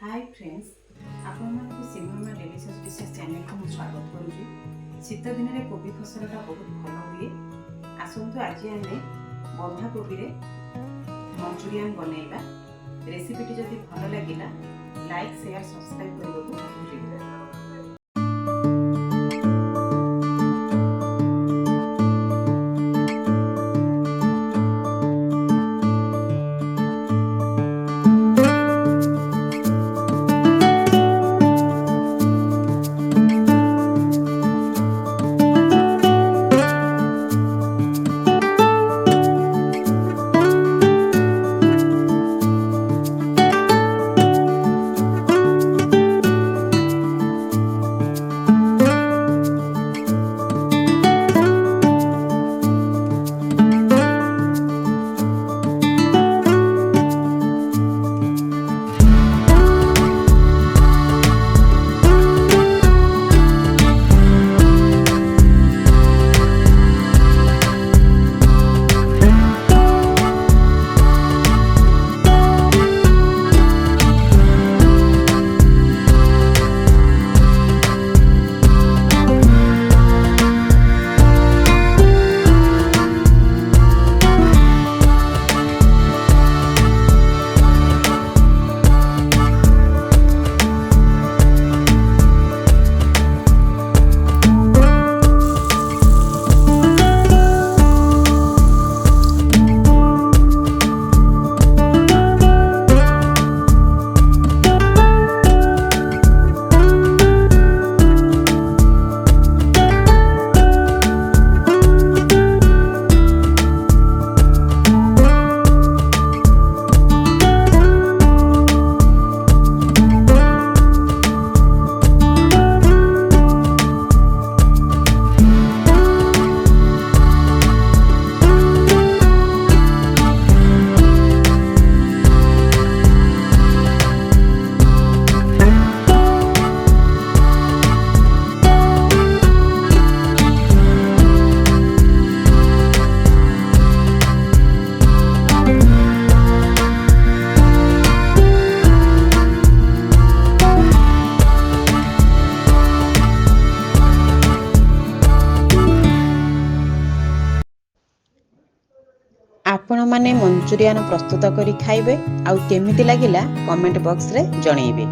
Hi friends, आपको सिमरमा delicious dishes channel को स्वागत करुँगी। शीत दिन में कोबी फसलटा बहुत भल हुए। आसतु आज आम बंधा कोबी मंचूरियन बनैबा। रेसिपीटी जदि भल लगिला लाइक शेयर सब्सक्राइब करने को भूलिबे। आपण माने मंचूरियन प्रस्तुत करी खाइबे आउ केमिति लागिला कमेंट बॉक्स रे जणैबे।